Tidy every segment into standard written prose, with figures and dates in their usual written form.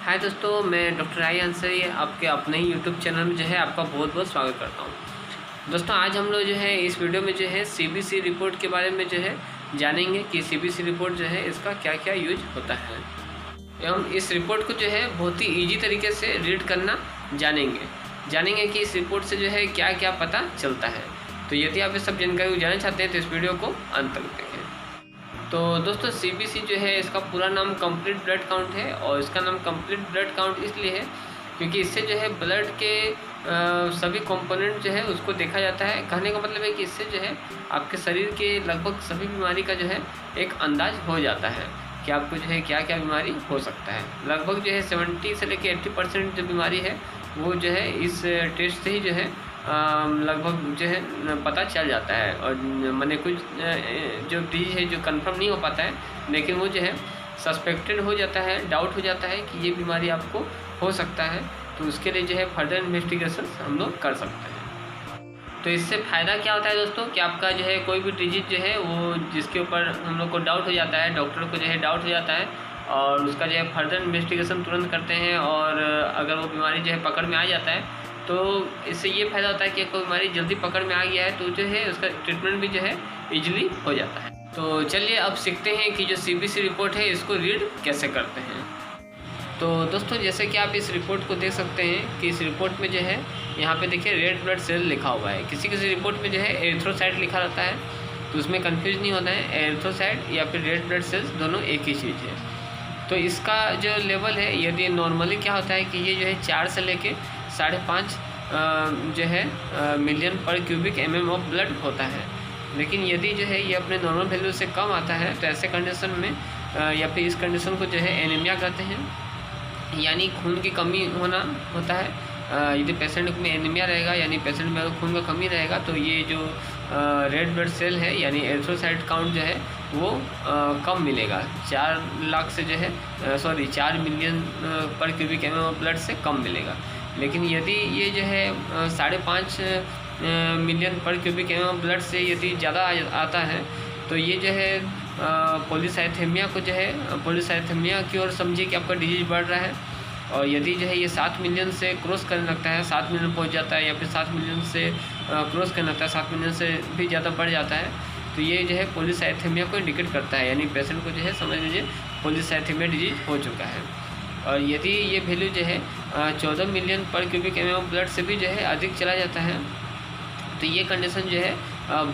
हाय दोस्तों, मैं डॉक्टर आई अंसरी आपके अपने ही यूट्यूब चैनल में जो है आपका बहुत बहुत स्वागत करता हूं। दोस्तों आज हम लोग जो है इस वीडियो में जो है सीबीसी रिपोर्ट के बारे में जो है जानेंगे कि सीबीसी रिपोर्ट जो है इसका क्या क्या यूज होता है एवं इस रिपोर्ट को जो है बहुत ही ईजी तरीके से रीड करना जानेंगे कि इस रिपोर्ट से जो है क्या क्या पता चलता है। तो यदि आप ये सब जानकारी जानना चाहते हैं तो इस वीडियो को अंत तक देखें। तो दोस्तों सीबीसी जो है इसका पूरा नाम कंप्लीट ब्लड काउंट है और इसका नाम कंप्लीट ब्लड काउंट इसलिए है क्योंकि इससे जो है ब्लड के सभी कंपोनेंट जो है उसको देखा जाता है। कहने का मतलब है कि इससे जो है आपके शरीर के लगभग सभी बीमारी का जो है एक अंदाज हो जाता है कि आपको जो है क्या क्या बीमारी हो सकता है। लगभग जो है 70 से लेकर 80% जो बीमारी है वो जो है इस टेस्ट से ही जो है लगभग जो है पता चल जाता है। और मैंने कुछ जो डिजीज है जो कंफर्म नहीं हो पाता है लेकिन वो जो है सस्पेक्टेड हो जाता है, डाउट हो जाता है कि ये बीमारी आपको हो सकता है, तो उसके लिए जो है फर्दर इन्वेस्टिगेशन हम लोग कर सकते हैं। तो इससे फ़ायदा क्या होता है दोस्तों कि आपका जो है कोई भी डिजीज जो है वो जिसके ऊपर हम लोग को डाउट हो जाता है, डॉक्टर को जो है डाउट हो जाता है और उसका जो है फर्दर इन्वेस्टिगेशन तुरंत करते हैं और अगर वो बीमारी जो है पकड़ में आ जाता है तो इससे ये फ़ायदा होता है कि कोई बीमारी जल्दी पकड़ में आ गया है तो जो है उसका ट्रीटमेंट भी जो है ईजिली हो जाता है। तो चलिए अब सीखते हैं कि जो सीबीसी रिपोर्ट है इसको रीड कैसे करते हैं। तो दोस्तों जैसे कि आप इस रिपोर्ट को देख सकते हैं कि इस रिपोर्ट में जो है यहाँ पे देखिए रेड ब्लड सेल लिखा हुआ है। किसी किसी रिपोर्ट में जो है एरिथ्रोसाइट लिखा रहता है तो उसमें कन्फ्यूज नहीं होना है। एरिथ्रोसाइट या फिर रेड ब्लड सेल्स दोनों एक ही चीज़ है। तो इसका जो लेवल है यदि नॉर्मली क्या होता है कि ये जो है 4 से लेके 5.5 जो है मिलियन पर क्यूबिक mm ऑफ ब्लड होता है। लेकिन यदि जो है ये अपने नॉर्मल वैल्यू से कम आता है तो ऐसे कंडीशन में या फिर इस कंडीशन को जो है एनीमिया कहते हैं, यानी खून की कमी होना होता है। यदि पेशेंट में एनीमिया रहेगा यानी पेशेंट में अगर खून का कमी रहेगा तो ये जो रेड ब्लड सेल है यानी एरिथ्रोसाइट काउंट जो है वो कम मिलेगा। 4 लाख से जो है 4 मिलियन पर क्यूबिक mm ऑफ ब्लड से कम मिलेगा। लेकिन यदि ये जो है 5.5 मिलियन पर क्यूबिक mm ऑफ ब्लड से यदि ज़्यादा आता है तो ये जो है पॉलीसाइथेमिया को जो है पॉलीसाइथेमिया की ओर समझिए कि आपका डिजीज बढ़ रहा है। और यदि जो है ये 7 मिलियन से क्रॉस करने लगता है, 7 मिलियन पहुंच जाता है या फिर 7 मिलियन से क्रॉस करने लगता है, 7 मिलियन से भी ज़्यादा बढ़ जाता है तो ये जो है पॉलीसाइथेमिया को इंडिकेट करता है, यानी पेशेंट को जो है समझ लीजिए पॉलीसाइथेमिया डिजीज हो चुका है। और यदि ये वैल्यू जो है 14 मिलियन पर क्यूबिक mm ऑफ ब्लड से भी जो है अधिक चला जाता है तो ये कंडीशन जो है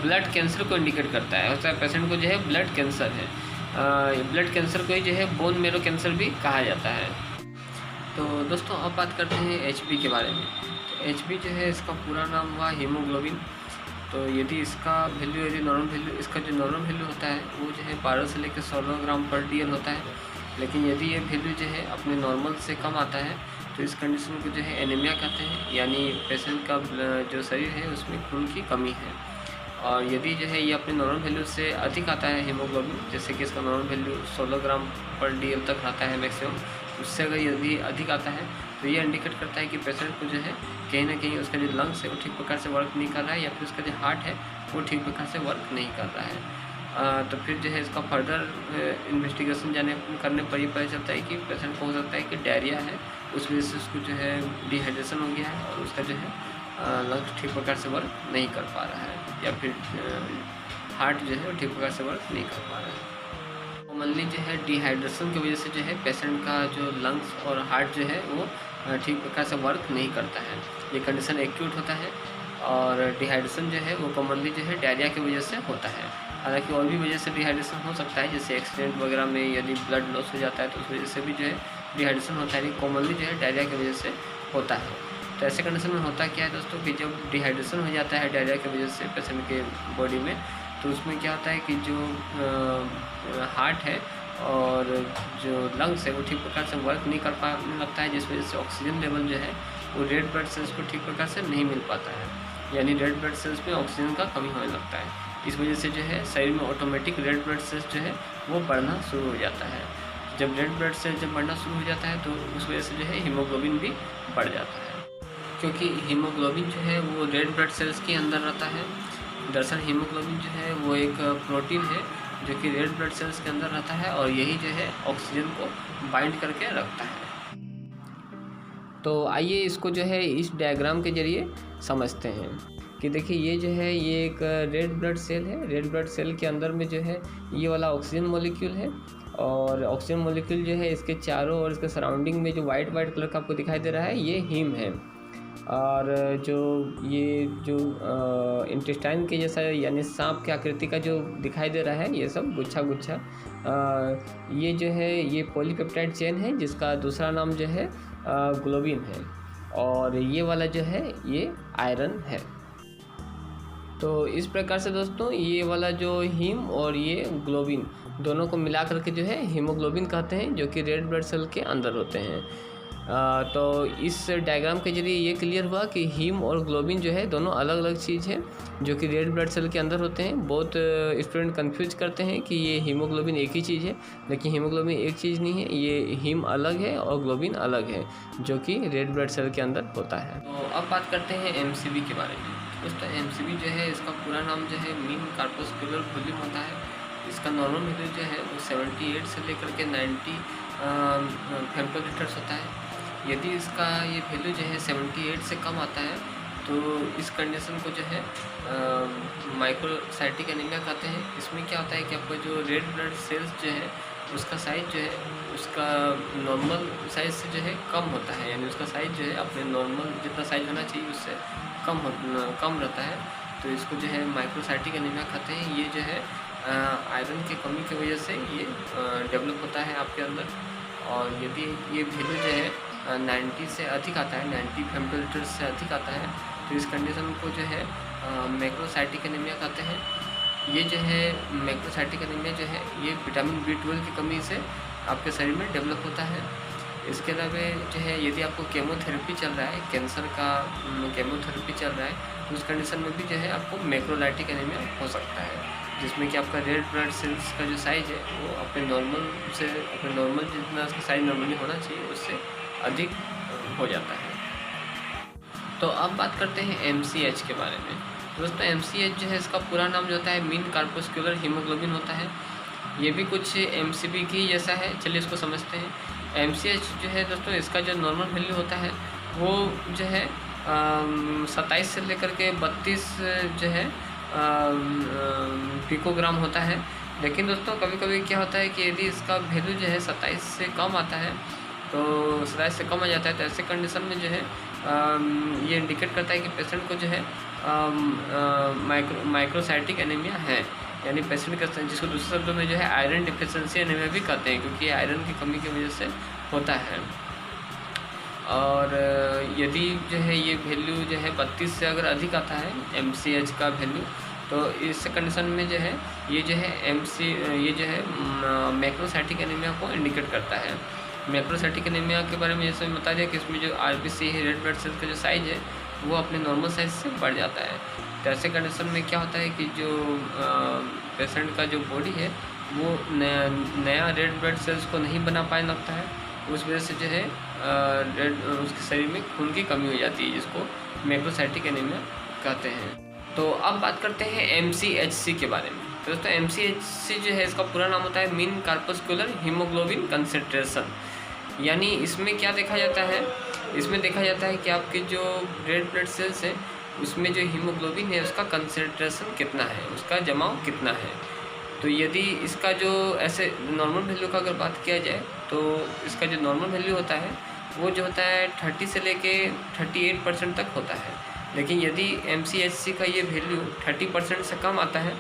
ब्लड कैंसर को इंडिकेट करता है। ऐसा पेशेंट को जो है ब्लड कैंसर है। ब्लड कैंसर को ही जो है बोन मेरो कैंसर भी कहा जाता है। तो दोस्तों अब बात करते हैं एचबी के बारे में। तो एचबी जो है इसका पूरा नाम हुआ हीमोग्लोबिन। तो यदि इसका वैल्यू यदि नॉर्मल वैल्यू इसका जो नॉर्मल वैल्यू होता है वो जो है 12 से लेकर 16 ग्राम पर DL होता है। लेकिन यदि ये वैल्यू जो है अपने नॉर्मल से कम आता है तो इस कंडीशन को जो है एनीमिया कहते हैं, यानी पेशेंट का जो शरीर है उसमें खून की कमी है। और यदि जो है ये अपने नॉर्मल वैल्यू से अधिक आता है हीमोग्लोबिन, जैसे कि इसका नॉर्मल वैल्यू 16 ग्राम पर DL तक आता है मैक्सिमम, उससे अगर यदि अधिक आता है तो ये इंडिकेट करता है कि पेशेंट को जो है कहीं ना कहीं उसका जो लंग्स है वो ठीक प्रकार से वर्क नहीं कर रहा है या फिर उसका जो हार्ट है वो ठीक प्रकार से वर्क नहीं कर रहा है। तो फिर जो है इसका फर्दर इन्वेस्टिगेशन करने पर ये पता चलता है कि पेशेंट को हो सकता है कि डायरिया है, उस वजह से उसको जो है डिहाइड्रेशन हो गया है और उसका जो है लंग्स ठीक प्रकार से वर्क नहीं कर पा रहा है या फिर हार्ट जो है वो ठीक प्रकार से वर्क नहीं कर पा रहा है। कॉमनली जो है डिहाइड्रेशन की वजह से जो है पेशेंट का जो लंग्स और हार्ट जो है वो ठीक प्रकार से वर्क नहीं करता है। ये कंडीशन एक्यूट होता है और डिहाइड्रेशन जो है वो कॉमनली जो है डायरिया की वजह से होता है। हालांकि और भी वजह से डिहाइड्रेशन हो सकता है, जैसे एक्सीडेंट वगैरह में यदि ब्लड लॉस हो जाता है तो उस वजह से भी जो है डिहाइड्रेशन होता है। लेकिन कॉमनली जो है डायरिया की वजह से होता है। तो ऐसे कंडीशन में होता क्या है दोस्तों कि जब डिहाइड्रेशन हो जाता है डायरिया की वजह से पेशेंट के बॉडी में तो उसमें क्या होता है कि जो हार्ट है और जो लंग्स है वो ठीक प्रकार से वर्क नहीं कर पाने लगता है, जिस वजह से ऑक्सीजन लेवल जो है वो रेड ब्लड सेल्स को ठीक प्रकार से नहीं मिल पाता है, यानी रेड ब्लड सेल्स में ऑक्सीजन का कमी होने लगता है। इस वजह से जो है शरीर में ऑटोमेटिक रेड ब्लड सेल्स जो है वो बढ़ना शुरू हो जाता है। जब रेड ब्लड सेल्स जब बढ़ना शुरू हो जाता है तो उस वजह से जो है हीमोग्लोबिन भी बढ़ जाता है, क्योंकि हीमोग्लोबिन जो है वो रेड ब्लड सेल्स के अंदर रहता है। दरअसल हीमोग्लोबिन जो है वो एक प्रोटीन है जो कि रेड ब्लड सेल्स के अंदर रहता है और यही जो है ऑक्सीजन को बाइंड करके रखता है। तो आइए इसको जो है इस डायग्राम के ज़रिए समझते हैं कि देखिए ये जो है ये एक रेड ब्लड सेल है। रेड ब्लड सेल के अंदर में जो है ये वाला ऑक्सीजन मॉलिक्यूल है, और ऑक्सीजन मॉलिक्यूल जो है इसके चारों और इसके सराउंडिंग में जो वाइट कलर का आपको दिखाई दे रहा है ये हीम है। और जो ये जो इंटेस्टाइन के जैसा यानी सांप की आकृति का जो दिखाई दे रहा है ये सब गुच्छा गुच्छा, ये जो है ये पॉलीपेप्टाइड चेन है जिसका दूसरा नाम जो है ग्लोबिन है, और ये वाला जो है ये आयरन है। तो इस प्रकार से दोस्तों ये वाला जो हीम और ये ग्लोबिन दोनों को मिला करके जो है हीमोग्लोबिन कहते हैं, जो कि रेड ब्लड सेल के अंदर होते हैं। तो इस डायग्राम के जरिए ये क्लियर हुआ कि हीम और ग्लोबिन जो है दोनों अलग अलग चीज़ है जो कि रेड ब्लड सेल के अंदर होते हैं। बहुत स्टूडेंट कंफ्यूज करते हैं कि ये हीमोग्लोबिन एक ही चीज़ है, लेकिन हीमोग्लोबिन एक चीज़ नहीं है, ये हीम अलग है और ग्लोबिन अलग है जो कि रेड ब्लड सेल के अंदर होता है। तो अब बात करते हैं एमसीवी के बारे में। दोस्तों एमसीवी जो है इसका पूरा नाम जो है मीन कार्पस्कुलर वॉल्यूम होता है। इसका नॉर्मल वैल्यू जो है वो 78 से लेकर के 90 फेम्टोलीटर्स होता है। यदि इसका ये वैल्यू जो है 78 से कम आता है तो इस कंडीशन को जो है माइक्रोसाइटिक एनीमिया कहते हैं। इसमें क्या होता है कि आपका जो रेड ब्लड सेल्स जो है उसका साइज जो है उसका नॉर्मल साइज से जो है कम होता है, यानी उसका साइज जो है अपने नॉर्मल जितना साइज होना चाहिए उससे कम रहता है। तो इसको जो है माइक्रोसाइटिक एनीमिया कहते हैं। ये जो है आयरन की कमी की वजह से ये डेवलप होता है आपके अंदर। और यदि ये वैल्यू जो है 90 से अधिक आता है, 90 फेम्टोलीटर्स से अधिक आता है, तो इस कंडीशन को जो है मैक्रोसाइटिक एनीमिया कहते हैं। ये जो है मैक्रोसाइटिक एनीमिया जो है ये विटामिन B12 की कमी से आपके शरीर में डेवलप होता है। इसके अलावा जो है यदि आपको केमोथेरेपी चल रहा है, कैंसर का केमोथेरेपी चल रहा है, तो उस कंडीशन में भी जो है आपको मैक्रोलाइटिक एनीमिया हो सकता है, जिसमें कि आपका रेड ब्लड सेल्स का जो साइज़ है वो अपने नॉर्मल जितना उसका साइज नॉर्मली होना चाहिए उससे अधिक हो जाता है। तो अब बात करते हैं MCH के बारे में। दोस्तों MCH जो है इसका पूरा नाम जो होता है मीन कार्पस्कुलर हीमोग्लोबिन होता है। ये भी कुछ MCV की जैसा है, चलिए इसको समझते हैं। MCH जो है दोस्तों इसका जो नॉर्मल वैल्यू होता है वो जो है 27 से लेकर के 32 जो है पिकोग्राम होता है। लेकिन दोस्तों कभी कभी क्या होता है कि यदि इसका वैल्यू जो है 27 से कम आता है, तो 27 से कम आ जाता है, तो ऐसे कंडीशन में जो है ये इंडिकेट करता है कि पेशेंट को जो है माइक्रोसाइटिक एनीमिया है, यानी पेशेंट का जिसको दूसरे शब्दों में जो है आयरन डिफिशिएंसी एनीमिया भी कहते हैं, क्योंकि आयरन की कमी की वजह से होता है। और यदि जो है ये वैल्यू जो है 32 से अगर अधिक आता है MCH का वैल्यू, तो इस कंडीशन में जो है ये जो है मैक्रोसाइटिक एनीमिया को इंडिकेट करता है। मैक्रोसाइटिक एनीमिया के बारे में जैसे मैं बता दिया कि इसमें जो RBC है, रेड ब्लड सेल्स का जो साइज है वो अपने नॉर्मल साइज से बढ़ जाता है। तो ऐसे कंडीशन में क्या होता है कि जो पेशेंट का जो बॉडी है वो नया रेड ब्लड सेल्स को नहीं बना पाने लगता है, उस वजह से जो है उसके शरीर में खून की कमी हो जाती है, जिसको मैक्रोसाइटिक एनीमिया कहते हैं। तो अब बात करते हैं MCHC के बारे में। तो दोस्तों MCHC जो है इसका पूरा नाम होता है मीन कार्पस्कुलर हीमोग्लोबिन कंसेंट्रेशन। यानी इसमें क्या देखा जाता है, इसमें देखा जाता है कि आपके जो रेड ब्लड सेल्स है उसमें जो हीमोग्लोबिन है उसका कंसेंट्रेशन कितना है, उसका जमाव कितना है। तो यदि इसका जो ऐसे नॉर्मल वैल्यू का अगर बात किया जाए तो इसका जो नॉर्मल वैल्यू होता है वो जो होता है 30 से लेके 38% तक होता है। लेकिन यदि MCHC का ये वैल्यू 30% से कम आता है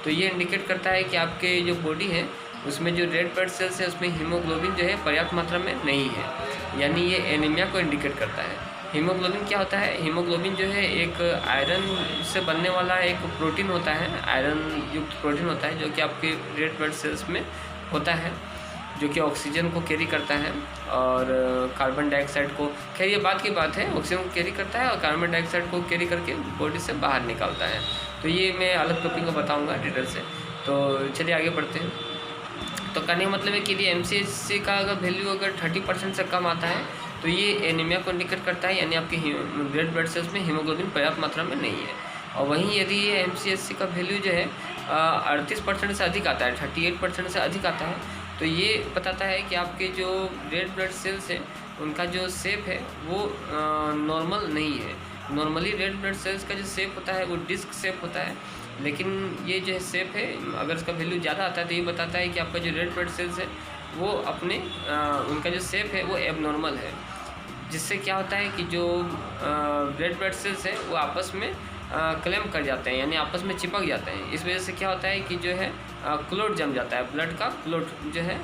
तो ये इंडिकेट करता है कि आपके जो बॉडी है उसमें जो रेड ब्लड सेल्स है उसमें हीमोग्लोबिन जो है पर्याप्त मात्रा में नहीं है, यानी ये एनीमिया को इंडिकेट करता है। हीमोग्लोबिन क्या होता है, हीमोग्लोबिन जो है एक आयरन से बनने वाला एक प्रोटीन होता है, आयरन युक्त प्रोटीन होता है जो कि आपके रेड ब्लड सेल्स में होता है, जो कि ऑक्सीजन को कैरी करता है और कार्बन डाइऑक्साइड को, खैर ये बात की बात है, ऑक्सीजन को कैरी करता है और कार्बन डाइऑक्साइड को कैरी करके बॉडी से बाहर निकालता है। तो ये मैं अलग टॉपिक में बताऊंगा डिटेल से। तो चलिए आगे बढ़ते हैं। तो कहने का मतलब है कि यदि MCHC का अगर वैल्यू अगर 30% से कम आता है तो ये एनीमिया को इंडिकेट करता है, यानी आपके रेड ब्लड सेल्स में हीमोग्लोबिन पर्याप्त मात्रा में नहीं है। और वहीं यदि ये MCHC का वैल्यू जो है 38% से अधिक आता है, 38% से अधिक आता है, तो ये बताता है कि आपके जो रेड ब्लड सेल्स है उनका जो शेप है वो नॉर्मल नहीं है। नॉर्मली रेड ब्लड सेल्स का जो शेप होता है वो डिस्क शेप होता है, लेकिन ये जो है शेप है, अगर इसका वैल्यू ज़्यादा आता है तो ये बताता है कि आपका जो रेड ब्लड सेल्स है वो अपने उनका जो शेप है वो एबनॉर्मल है। जिससे क्या होता है कि जो रेड ब्लड सेल्स है वो आपस में क्लेम कर जाते हैं, यानी आपस में चिपक जाते हैं। इस वजह से क्या होता है कि जो है क्लोट जम जाता है, ब्लड का क्लोट जो है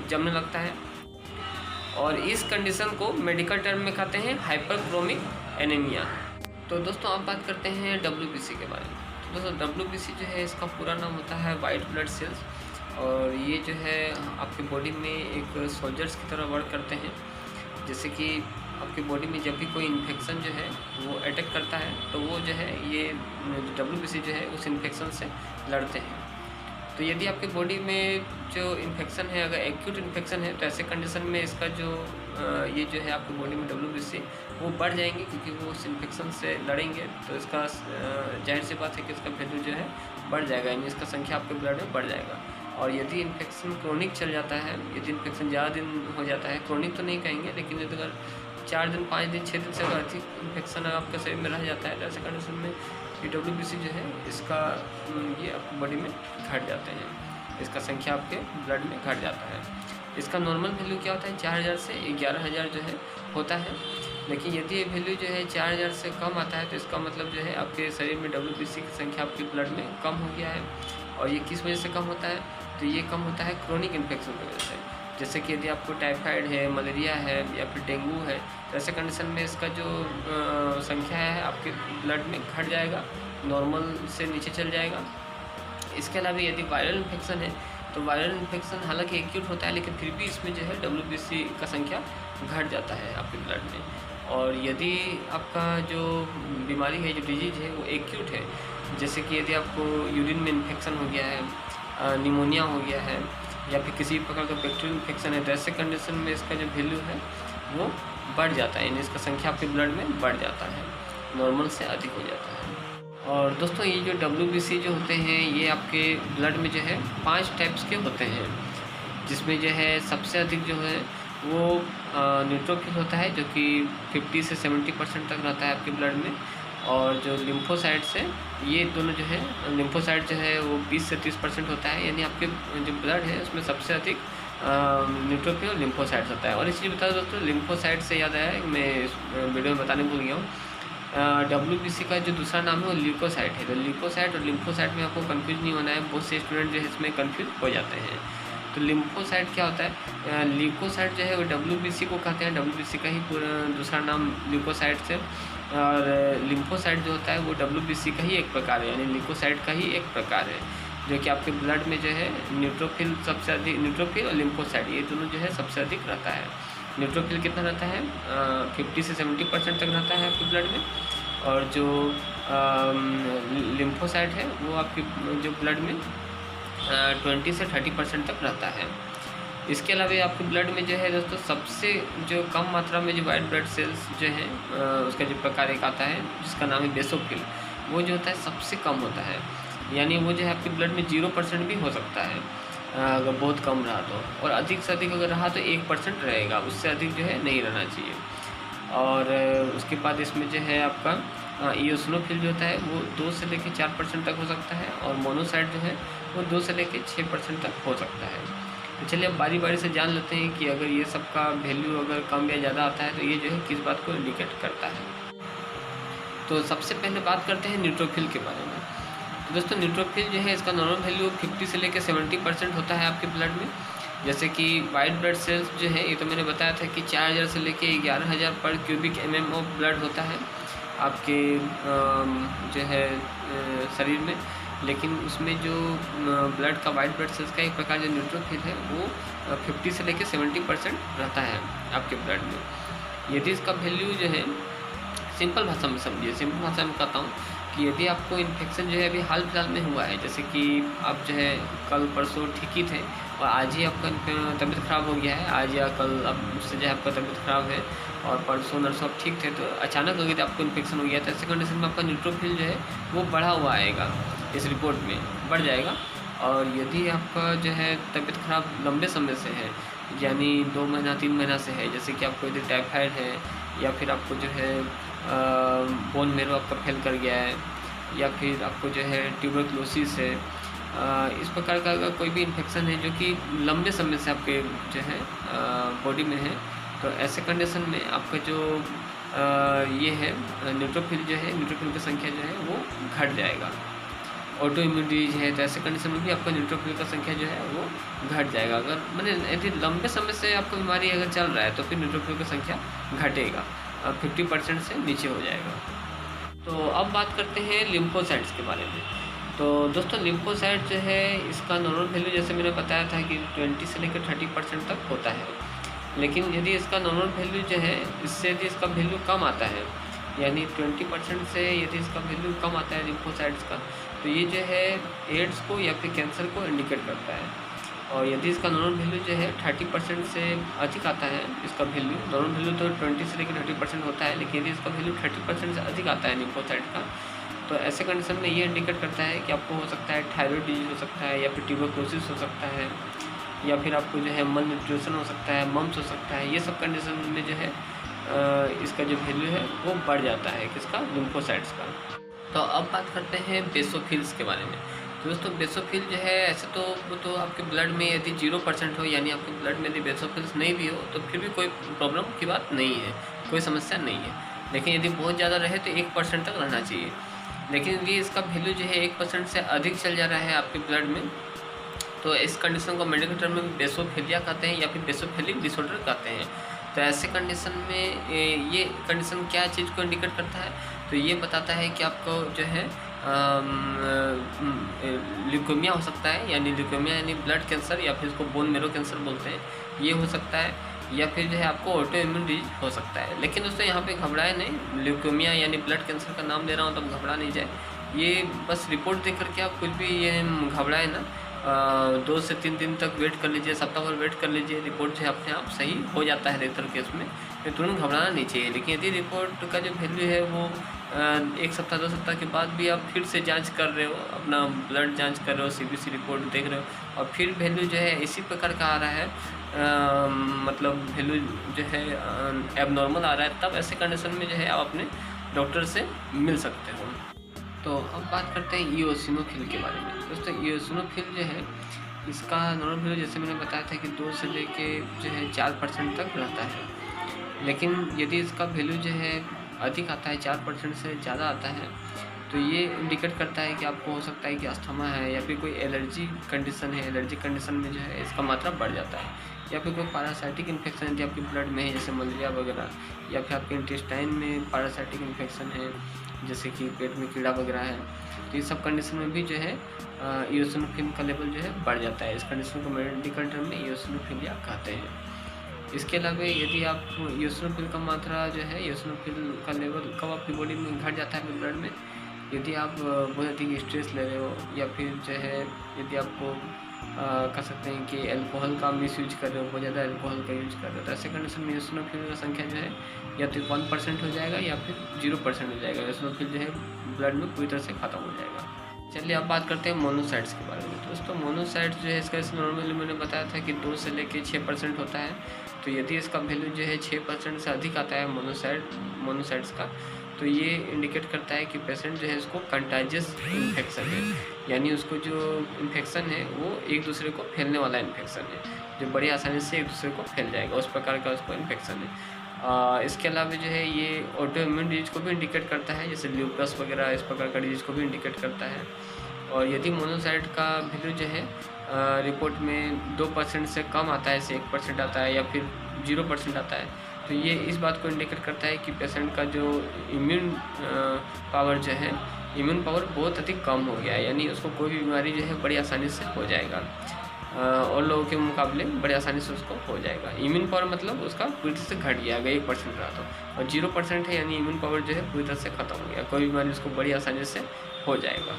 जमने लगता है। और इस कंडीशन को मेडिकल टर्म में कहते हैं हाइपरक्रोमिक एनीमिया। तो दोस्तों आप बात करते हैं WBC के बारे में। तो दोस्तों WBC जो है इसका पूरा नाम होता है वाइट ब्लड सेल्स, और ये जो है आपके बॉडी में एक सोल्जर्स की तरह वर्क करते हैं। जैसे कि आपकी बॉडी में जब भी कोई इन्फेक्शन जो है वो अटैक करता है तो वो जो है ये WBC जो है उस इन्फेक्शन से लड़ते हैं। तो यदि आपके बॉडी में जो इन्फेक्शन है, अगर एक्यूट इन्फेक्शन है, तो ऐसे कंडीशन में इसका जो ये जो है आपकी बॉडी में WBC वो बढ़ जाएंगे, क्योंकि वो उस इन्फेक्शन से लड़ेंगे। तो इसका जाहिर सी बात है कि इसका वैल्यू जो है बढ़ जाएगा, यानी इसका संख्या आपके ब्लड में बढ़ जाएगा। और यदि इन्फेक्शन क्रोनिक चल जाता है, यदि इन्फेक्शन ज़्यादा दिन हो जाता है, क्रोनिक तो नहीं कहेंगे, लेकिन यदि अगर 4 दिन 5 दिन 6 दिन से अगर अधिक इन्फेक्शन अगर आपके शरीर में रह जाता है, तो ऐसे कंडीशन में ये WBC जो है इसका ये आपकी बॉडी में घट जाते हैं, इसका संख्या आपके ब्लड में घट जाता है। इसका नॉर्मल वैल्यू क्या होता है 4000 से 11000 जो है होता है। लेकिन यदि ये वैल्यू जो है 4000 से कम आता है तो इसका मतलब जो है आपके शरीर में WBC की संख्या आपके ब्लड में कम हो गया है। और ये किस वजह से कम होता है, तो ये कम होता है क्रोनिक इन्फेक्शन की वजह से। जैसे कि यदि आपको टाइफाइड है, मलेरिया है या फिर डेंगू है, तो ऐसे कंडीशन में इसका जो संख्या है आपके ब्लड में घट जाएगा, नॉर्मल से नीचे चल जाएगा। इसके अलावा यदि वायरल इन्फेक्शन है तो वायरल इन्फेक्शन हालांकि एक्यूट होता है, लेकिन फिर भी इसमें जो है WBC का संख्या घट जाता है आपके ब्लड में। और यदि आपका जो बीमारी है, जो डिजीज है वो एक्यूट है, जैसे कि यदि आपको यूरिन में इन्फेक्शन हो गया है, निमोनिया हो गया है, या फिर किसी प्रकार का बैक्टीरियल इन्फेक्शन है, तो ऐसे कंडीशन में इसका जो वैल्यू है वो बढ़ जाता है, यानी इसका संख्या आपके ब्लड में बढ़ जाता है, नॉर्मल से अधिक हो जाता है। और दोस्तों ये जो WBC जो होते हैं ये आपके ब्लड में जो है 5 टाइप्स के होते हैं, जिसमें जो है सबसे अधिक जो है वो न्यूट्रोफिल होता है, जो कि 50 से 70% तक रहता है आपके ब्लड में। और जो लिम्फोसाइट्स है, ये दोनों जो है, लिम्फोसाइट जो है वो 20 से 30% होता है, यानी आपके जो ब्लड है उसमें सबसे अधिक न्यूट्रोफिल और लिम्फोसाइट्स होता है। और इसलिए बता दो दोस्तों, लिम्फोसाइट से याद आया, मैं इस वीडियो में बताने भूल गया हूँ, WBC का जो दूसरा नाम है वो ल्यूकोसाइट है। तो ल्यूकोसाइट और लिम्फोसाइट में आपको कंफ्यूज नहीं होना है, बहुत से स्टूडेंट जो है इसमें कंफ्यूज हो जाते हैं। तो लिम्फोसाइट क्या होता है, ल्यूकोसाइट जो है वो WBC को कहते हैं, WBC का ही दूसरा नाम ल्यूकोसाइट से। और लिम्फोसाइट जो होता है वो WBC का ही एक प्रकार है, यानी ल्यूकोसाइट का ही एक प्रकार है, जो कि आपके ब्लड में जो है न्यूट्रोफिल सबसे अधिक, न्यूट्रोफिल और लिम्फोसाइट ये दोनों जो है सबसे अधिक रहता है। न्यूट्रोफिल कितना रहता है 50 से 70% तक रहता है आपके ब्लड में, और जो लिम्फोसाइट है वो आपके जो ब्लड में 20 से 30% तक रहता है। इसके अलावा आपके ब्लड में जो है दोस्तों सबसे जो कम मात्रा में जो वाइट ब्लड सेल्स जो हैं उसका जो प्रकार एक आता है जिसका नाम है बेसोफिल, वो जो होता है सबसे कम होता है, यानी वो जो है आपके ब्लड में 0% भी हो सकता है अगर बहुत कम रहा तो, और अधिक से अधिक अगर रहा तो 1% रहेगा, उससे अधिक जो है नहीं रहना चाहिए। और उसके बाद इसमें जो है आपका इयोसिनोफिल जो होता है वो 2 से लेकर 4% तक हो सकता है, और मोनोसाइट जो है वो 2 से लेकर 6% तक हो सकता है। तो चलिए अब बारी बारी से जान लेते हैं कि अगर ये सब का वैल्यू अगर कम या ज़्यादा आता है तो ये जो है किस बात को इंडिकेट करता है। तो सबसे पहले बात करते हैं न्यूट्रोफिल के बारे में। तो दोस्तों न्यूट्रोफिल जो है इसका नॉर्मल वैल्यू 50 से लेकर 70% होता है आपके ब्लड में। जैसे कि वाइट ब्लड सेल्स जो है ये तो मैंने बताया था कि 4000 से लेकर 11000 पर क्यूबिक mm ऑफ ब्लड होता है आपके जो है शरीर में, लेकिन उसमें जो ब्लड का वाइट ब्लड सेल्स का एक प्रकार जो न्यूट्रोफिल है वो 50 से लेकर 70% रहता है आपके ब्लड में। यदि इसका वैल्यू जो है सिंपल भाषा में समझिए, सिंपल भाषा में कहता हूँ कि यदि आपको इन्फेक्शन जो है अभी हाल फिलहाल में हुआ है, जैसे कि आप जो है कल परसों ठीक ही थे और आज ही आपका तबीयत ख़राब हो गया है, आज या कल अब से जो है आपका तबीयत ख़राब है और परसों नरसों आप ठीक थे, तो अचानक अगर आपको इन्फेक्शन हो गया तो ऐसे कंडीशन में आपका न्यूट्रोफिल जो है वो बढ़ा हुआ आएगा, इस रिपोर्ट में बढ़ जाएगा। और यदि आपका जो है तबीयत ख़राब लंबे समय से है, यानी 2 महीना 3 महीना से है, जैसे कि आपको यदि टाइफाइड है या फिर आपको जो है बोन मेरो आपका फेल कर गया है या फिर आपको जो है ट्यूबरक्लोसिस है, इस प्रकार का अगर कोई भी इन्फेक्शन है जो कि लंबे समय से आपके जो है बॉडी में है, तो ऐसे कंडीशन में आपका जो ये है न्यूट्रोफिल जो है, न्यूट्रोफिल की संख्या जो है वो घट जाएगा। ऑटो इम्यून डिजीज है तो ऐसे कंडीशन में भी आपका न्यूट्रोफिल का संख्या जो है वो घट जाएगा। अगर मैंने यदि लंबे समय से आपको बीमारी अगर चल रहा है तो फिर न्यूट्रोफिल की संख्या घटेगा, 50% से नीचे हो जाएगा। तो अब बात करते हैं लिम्फोसाइट्स के बारे में। तो दोस्तों लिम्फोसाइट जो है इसका नॉर्मल वैल्यू जैसे मैंने बताया था कि 20 से लेकर 30% तक होता है, लेकिन यदि इसका नॉर्मल वैल्यू जो है इससे यदि इसका वैल्यू कम आता है, यानी 20% से यदि इसका वैल्यू कम आता है लिम्फोसाइट्स का, तो ये जो है एड्स को या फिर कैंसर को इंडिकेट करता है। और यदि इसका नॉर्मल वैल्यू जो है 30% से अधिक आता है, इसका वैल्यू नॉर्मल वैल्यू तो 20 से लेकर 30% होता है, लेकिन यदि इसका वैल्यू 30% से अधिक आता है लिम्फोसाइट का, तो ऐसे कंडीशन में ये इंडिकेट करता है कि आपको हो सकता है थायराइड डिजीज हो सकता है या फिर ट्यूबरक्लोसिस हो सकता है या फिर आपको जो है मल न्यूट्रिशन हो सकता है, मम्स हो सकता है। ये सब कंडीशन में जो है इसका जो वैल्यू है वो बढ़ जाता है किसका, लिम्फोसाइट्स का। तो अब बात करते हैं बेसोफिल्स के बारे में। तो दोस्तों बेसोफिल जो है ऐसे तो वो तो आपके ब्लड में यदि 0% हो, यानी आपके ब्लड में यदि बेसोफिल्स नहीं भी हो तो फिर भी कोई प्रॉब्लम की बात नहीं है, कोई समस्या नहीं है। लेकिन यदि बहुत ज़्यादा रहे तो 1% तक रहना चाहिए। लेकिन यदि इसका वैल्यू जो है 1% से अधिक चल जा रहा है आपके ब्लड में, तो इस कंडीशन को मेडिकल टर्म में बेसोफिलिया कहते हैं या फिर बेसोफिलिक डिसऑर्डर कहते हैं। तो ऐसे कंडीशन में ये कंडीशन क्या चीज़ को इंडिकेट करता है, तो ये बताता है कि आपको जो है ल्यूकेमिया हो सकता है, यानी ल्यूकेमिया यानी ब्लड कैंसर या फिर इसको बोन मेरो कैंसर बोलते हैं, ये हो सकता है, या फिर जो है आपको ऑटो इम्यून डिजीज हो सकता है। लेकिन दोस्तों यहाँ पे घबराए नहीं, ल्यूकेमिया यानी ब्लड कैंसर का नाम ले रहा हूँ तब घबरा नहीं जाए, ये बस रिपोर्ट देख करके आप कुछ भी ये घबराए ना। 2 से 3 दिन तक वेट कर लीजिए, सप्ताह भर वेट कर लीजिए, रिपोर्ट जो है अपने आप सही हो जाता है अधिकतर केस में, तो तुरंत घबराना नहीं चाहिए। लेकिन यदि रिपोर्ट का जो वैल्यू है वो 1 सप्ताह 2 सप्ताह के बाद भी आप फिर से जांच कर रहे हो, अपना ब्लड जांच कर रहे हो, CBC रिपोर्ट देख रहे हो और फिर वैल्यू जो है इसी प्रकार का आ रहा है, मतलब वैल्यू जो है एबनॉर्मल आ रहा है, तब ऐसे कंडीशन में जो है आप अपने डॉक्टर से मिल सकते हो। तो अब बात करते हैं इओसिनोफिल के बारे में। दोस्तों इओसिनोफिल जो है इसका नॉर्मल वैल्यू जैसे मैंने बताया था कि 2 से लेके जो है 4% तक रहता है। लेकिन यदि इसका वैल्यू जो है अधिक आता है, 4% से ज़्यादा आता है, तो ये इंडिकेट करता है कि आपको हो सकता है कि अस्थमा है या फिर कोई एलर्जी कंडीशन है। एलर्जी कंडीशन में जो है इसका मात्रा बढ़ जाता है, या फिर कोई पैरासाइटिक इन्फेक्शन यदि आपके ब्लड में है, जैसे मलेरिया वगैरह, या फिर आपके इंटेस्टाइन में पैरासाइटिक इन्फेक्शन है जैसे कि पेट में कीड़ा वगैरह है, तो ये सब कंडीशन में भी जो है इओसिनोफिल का लेवल जो है बढ़ जाता है। इस कंडीशन को मेडिकल टर्म में इओसिनोफिलिया कहते हैं। इसके अलावा यदि आप इओसिनोफिल का मात्रा जो है, इओसिनोफिल का लेवल कब आपकी बॉडी में घट जाता है ब्लड में, यदि आप बहुत अधिक स्ट्रेस ले रहे हो या फिर जो है यदि आपको कह सकते हैं कि अल्कोहल का मिस यूज कर रहे हो, बहुत ज़्यादा अल्कोहल का यूज कर रहे हो, तो ऐसे कंडीशन में इओसिनोफिल का संख्या जो है या तो 1% हो जाएगा या फिर 0% हो जाएगा। इओसिनोफिल जो है ब्लड में पूरी तरह से ख़त्म हो जाएगा। चलिए अब बात करते हैं मोनोसाइट्स के बारे में। दोस्तों मोनोसाइट्स जो है इसका नॉर्मली मैंने बताया था कि 2 से लेकर 6% होता है। तो यदि इसका वैल्यू जो है 6% से अधिक आता है मोनोसाइट्स का, तो ये इंडिकेट करता है कि पेशेंट जो है उसको कंटाजियस इन्फेक्शन है, यानी उसको जो इन्फेक्शन है वो एक दूसरे को फैलने वाला इन्फेक्शन है, जो बड़ी आसानी से एक दूसरे को फैल जाएगा, उस प्रकार का उसको इन्फेक्शन है। इसके अलावा जो है ये ऑटो इम्यून डिजीज को भी इंडिकेट करता है, जैसे ल्यूपस वगैरह इस प्रकार का डिजीज को भी इंडिकेट करता है। और यदि मोनोसाइट का वैल्यू जो है रिपोर्ट में 2% से कम आता है, से 1% आता है या फिर 0% आता है, तो ये इस बात को इंडिकेट करता है कि पेशेंट का जो इम्यून पावर जो है, इम्यून पावर बहुत अधिक कम हो गया है, यानी उसको कोई भी बीमारी जो है बड़ी आसानी से हो जाएगा, और लोगों के मुकाबले बड़ी आसानी से उसको हो जाएगा। इम्यून पावर मतलब उसका पूरी तरह से घट गया, अगर 1% रहा तो, और 0% है यानी इम्यून पावर जो है पूरी तरह से ख़त्म हो गया, कोई बीमारी उसको बड़ी आसानी से हो जाएगा।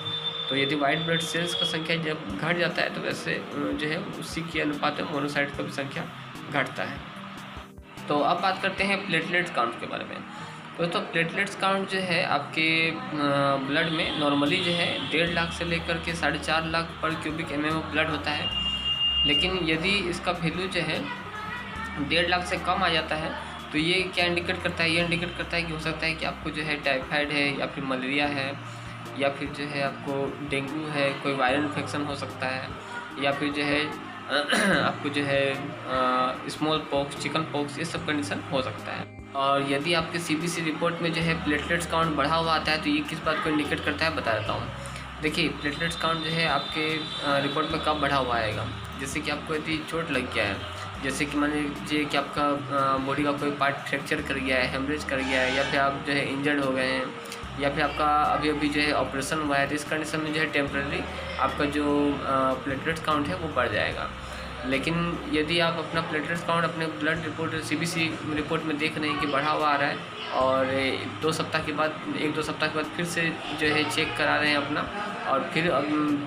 तो यदि वाइट ब्लड सेल्स का संख्या जब घट जाता है तो वैसे जो है उसी के अनुपात में मोनोसाइट का भी संख्या घटता है। तो अब बात करते हैं प्लेटलेट्स काउंट के बारे में। तो प्लेटलेट्स काउंट जो है आपके ब्लड में नॉर्मली जो है 1.5 लाख से लेकर के 4.5 लाख पर क्यूबिक mm ऑफ ब्लड होता है। लेकिन यदि इसका वैल्यू जो है 1.5 लाख से कम आ जाता है तो ये क्या इंडिकेट करता है, ये इंडिकेट करता है कि हो सकता है कि आपको जो है टाइफाइड है या फिर मलेरिया है या फिर जो है आपको डेंगू है, कोई वायरल इन्फेक्शन हो सकता है या फिर जो है आपको जो है स्मॉल पॉक्स, चिकन पॉक्स, ये सब कंडीशन हो सकता है। और यदि आपके सीबीसी रिपोर्ट में जो है प्लेटलेट्स काउंट बढ़ा हुआ आता है तो ये किस बात को इंडिकेट करता है बता देता हूँ। देखिए प्लेटलेट्स काउंट जो है आपके रिपोर्ट में कब बढ़ा हुआ आएगा, जैसे कि आपको यदि चोट लग गया है, जैसे कि मान लीजिए कि आपका बॉडी का कोई पार्ट फ्रैक्चर कर गया है, हेमरेज कर गया है, या फिर आप जो है इंजर्ड हो गए हैं, या फिर आपका अभी अभी जो है ऑपरेशन हुआ है, तो इस कंडीशन में जो है टेम्परेरी आपका जो प्लेटलेट्स काउंट है वो बढ़ जाएगा। लेकिन यदि आप अपना प्लेटलेट्स काउंट अपने ब्लड रिपोर्ट सीबीसी रिपोर्ट में देख रहे हैं कि बढ़ा हुआ आ रहा है और 1-2 सप्ताह के बाद फिर से जो है चेक करा रहे हैं अपना, और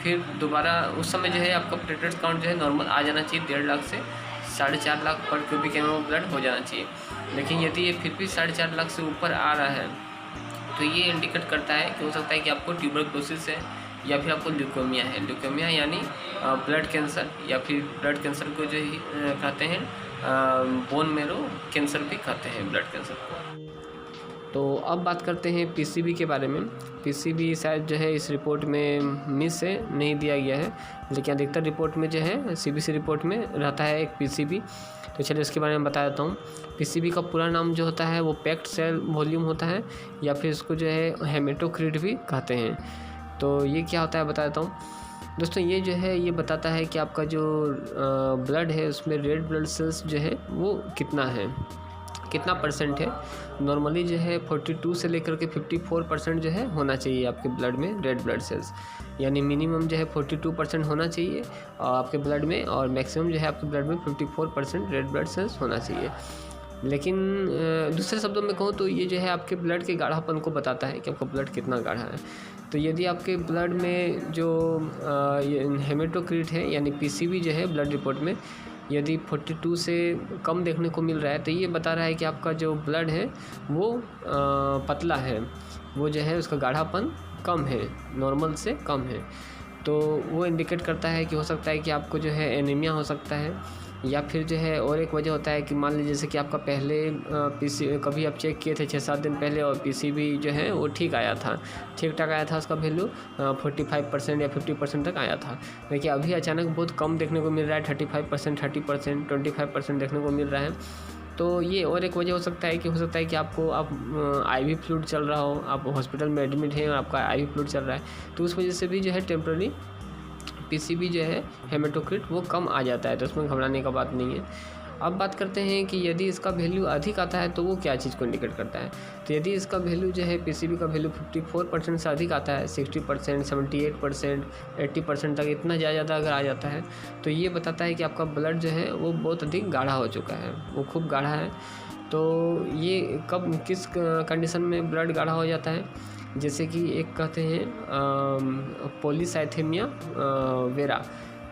फिर दोबारा उस समय जो है आपका प्लेटलेट्स काउंट जो है नॉर्मल आ जाना चाहिए, 1.5 लाख से 4.5 लाख पर क्यूबिक एमएम ब्लड हो जाना चाहिए। लेकिन यदि ये फिर भी 4.5 लाख से ऊपर आ रहा है तो ये इंडिकेट करता है कि हो सकता है कि आपको ट्यूबरक्लोसिस है या फिर आपको ल्यूकेमिया है। ल्यूकेमिया यानी ब्लड कैंसर, या फिर ब्लड कैंसर को जो कहते हैं बोन मेरो कैंसर भी कहते हैं ब्लड कैंसर को। तो अब बात करते हैं पीसीबी के बारे में। पीसीबी शायद जो है इस रिपोर्ट में मिस है, नहीं दिया गया है, लेकिन अधिकतर रिपोर्ट में जो है सीबीसी रिपोर्ट में रहता है एक पीसीबी। तो चलिए इसके बारे में बता देता हूँ। पीसीबी का पूरा नाम जो होता है वो पैक्ड सेल वॉल्यूम होता है, या फिर इसको जो है हेमेटोक्रिट भी कहते हैं। तो ये क्या होता है बता देता हूँ दोस्तों। ये जो है ये बताता है कि आपका जो ब्लड है उसमें रेड ब्लड सेल्स जो है वो कितना परसेंट है। नॉर्मली जो है 42 से लेकर के 54% जो है होना चाहिए आपके ब्लड में रेड ब्लड सेल्स, यानी मिनिमम जो है 42% होना चाहिए आपके ब्लड में, और मैक्सिमम जो है आपके ब्लड में 54% रेड ब्लड सेल्स होना चाहिए। लेकिन दूसरे शब्दों में कहूँ तो ये जो है आपके ब्लड के गाढ़ापन को बताता है कि आपका ब्लड कितना गाढ़ा है। तो यदि आपके ब्लड में जो हेमेटोक्रिट है यानी पीसीबी जो है ब्लड रिपोर्ट में यदि 42 से कम देखने को मिल रहा है तो ये बता रहा है कि आपका जो ब्लड है वो पतला है, वो जो है उसका गाढ़ापन कम है, नॉर्मल से कम है। तो वो इंडिकेट करता है कि हो सकता है कि आपको जो है एनीमिया हो सकता है, या फिर जो है और एक वजह होता है कि मान लीजिए जैसे कि आपका पहले कभी आप चेक किए थे 6-7 दिन पहले और पीसीबी जो है वो ठीक आया था, ठीक ठाक आया था, उसका वैल्यू 45% या 50% तक आया था। देखिए अभी अचानक बहुत कम देखने को मिल रहा है, 35%, 30%, 25% देखने को मिल रहा है। तो ये और एक वजह हो सकता है कि आपको आईवी फ्लूइड चल रहा हो, आप हॉस्पिटल में एडमिट हैं और आपका आईवी फ्लूइड चल रहा है, तो उस वजह से भी जो है टेम्प्रेरी पीसीबी जो है हेमेटोक्रिट वो कम आ जाता है, तो उसमें घबराने का बात नहीं है। अब बात करते हैं कि यदि इसका वैल्यू अधिक आता है तो वो क्या चीज़ को इंडिकेट करता है। तो यदि इसका वैल्यू जो है पीसीबी का वैल्यू 54% से अधिक आता है, 60%, 78%, 80% तक इतना ज़्यादा अगर आ जाता है तो ये बताता है कि आपका ब्लड जो है वो बहुत अधिक गाढ़ा हो चुका है, वो खूब गाढ़ा है। तो ये कब किस कंडीशन में ब्लड गाढ़ा हो जाता है, जैसे कि एक कहते हैं पॉलीसाइथेमिया वेरा,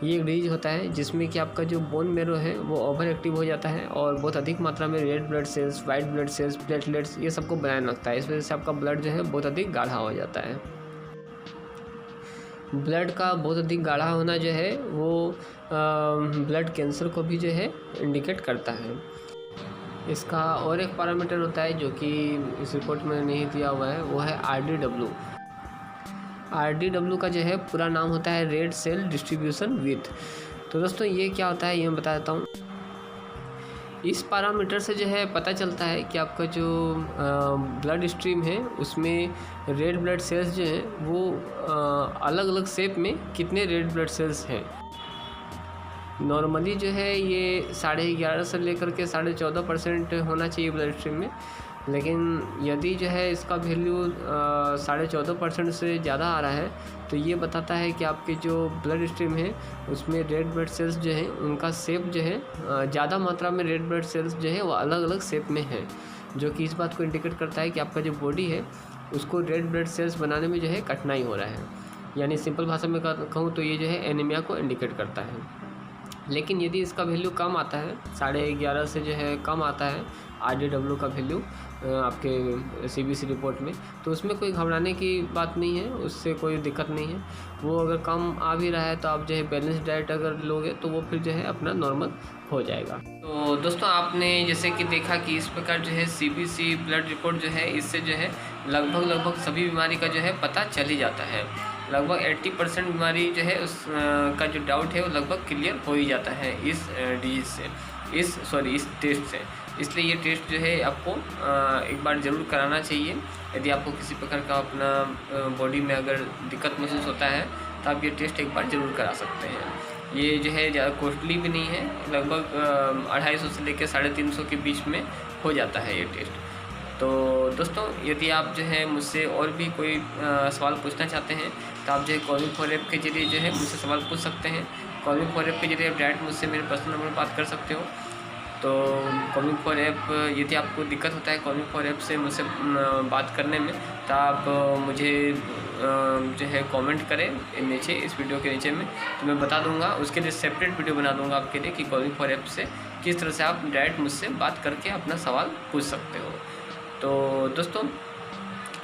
ये एक डिजीज होता है जिसमें कि आपका जो बोन मेरो है वो ओवर एक्टिव हो जाता है और बहुत अधिक मात्रा में red blood cells, white blood cells, platelets ये सबको बनाए रखता है। इस वजह से आपका ब्लड जो है बहुत अधिक गाढ़ा हो जाता है। ब्लड का बहुत अधिक गाढ़ा होना जो है वो ब्लड कैंसर को भी जो है इंडिकेट करता है। इसका और एक पैरामीटर होता है जो कि इस रिपोर्ट में नहीं दिया हुआ है, वो है आरडीडब्ल्यू का जो है पूरा नाम होता है रेड सेल डिस्ट्रीब्यूशन विड्थ। तो दोस्तों ये क्या होता है ये मैं बता देता हूँ। इस पैरामीटर से जो है पता चलता है कि आपका जो ब्लड स्ट्रीम है उसमें रेड ब्लड सेल्स जो हैं वो अलग अलग शेप में कितने रेड ब्लड सेल्स हैं। नॉर्मली जो है ये 11.5 से लेकर के 14.5% होना चाहिए ब्लड स्ट्रीम में, लेकिन यदि जो है इसका वैल्यू 14.5% से ज़्यादा आ रहा है तो ये बताता है कि आपके जो ब्लड स्ट्रीम है उसमें रेड ब्लड सेल्स जो हैं उनका शेप जो है ज़्यादा मात्रा में रेड ब्लड सेल्स जो है वो अलग अलग शेप में है, जो कि इस बात को इंडिकेट करता है कि आपका जो बॉडी है उसको रेड ब्लड सेल्स बनाने में जो है कठिनाई हो रहा है। यानी सिंपल भाषा में कहूँ तो ये जो है एनीमिया को इंडिकेट करता है। लेकिन यदि इसका वैल्यू कम आता है 11.5 से जो है कम आता है RDW का वैल्यू आपके CBC रिपोर्ट में, तो उसमें कोई घबराने की बात नहीं है, उससे कोई दिक्कत नहीं है। वो अगर कम आ भी रहा है तो आप जो है बैलेंस डाइट अगर लोगे तो वो फिर जो है अपना नॉर्मल हो जाएगा। तो दोस्तों आपने जैसे कि देखा कि इस प्रकार जो है CBC ब्लड रिपोर्ट जो है इससे जो है लगभग सभी बीमारी का जो है पता चल ही जाता है। लगभग 80% बीमारी जो है उस का जो डाउट है वो लगभग क्लियर हो ही जाता है इस डिजीज़ से, इस टेस्ट से। इसलिए ये टेस्ट जो है आपको एक बार ज़रूर कराना चाहिए। यदि आपको किसी प्रकार का अपना बॉडी में अगर दिक्कत महसूस होता है तो आप ये टेस्ट एक बार ज़रूर करा सकते हैं। ये जो है ज़्यादा कॉस्टली भी नहीं है, लगभग 250 से लेकर 350 के बीच में हो जाता है ये टेस्ट। तो दोस्तों यदि आप जो है मुझसे और भी कोई सवाल पूछना चाहते हैं तो आप जो है कॉलिंग फॉर ऐप के जरिए जो है मुझसे सवाल पूछ सकते हैं। कॉलिंग फॉर ऐप के जरिए आप डायरेक्ट मुझसे मेरे पर्सनल नंबर पर बात कर सकते हो। तो कॉलिंग फॉर ऐप, यदि आपको दिक्कत होता है कॉलिंग फॉर ऐप से मुझसे बात करने में, तो आप मुझे जो है कमेंट करें नीचे, इस वीडियो के नीचे में, तो मैं बता दूंगा। उसके लिए सेपरेट वीडियो बना दूंगा आपके लिए कि कॉलिंग फॉर ऐप से किस तरह से आप डायरेक्ट मुझसे बात करके अपना सवाल पूछ सकते हो। तो दोस्तों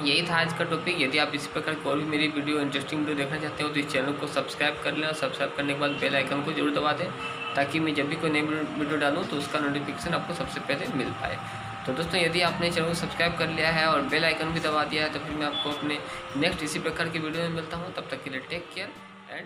यही था आज का टॉपिक। यदि आप इसी प्रकार कोई भी मेरी वीडियो इंटरेस्टिंग वीडियो देखना चाहते हो तो इस चैनल को सब्सक्राइब कर लें और सब्सक्राइब करने के बाद बेल आइकन को जरूर दबा दें, ताकि मैं जब भी कोई नई वीडियो डालूँ तो उसका नोटिफिकेशन आपको सबसे पहले मिल पाए। तो दोस्तों यदि आपने चैनल को सब्सक्राइब कर लिया है और बेल आइकन भी दबा दिया है तो फिर मैं आपको अपने नेक्स्ट इसी प्रकार की वीडियो में मिलता हूँ। तब तक के लिए टेक केयर एंड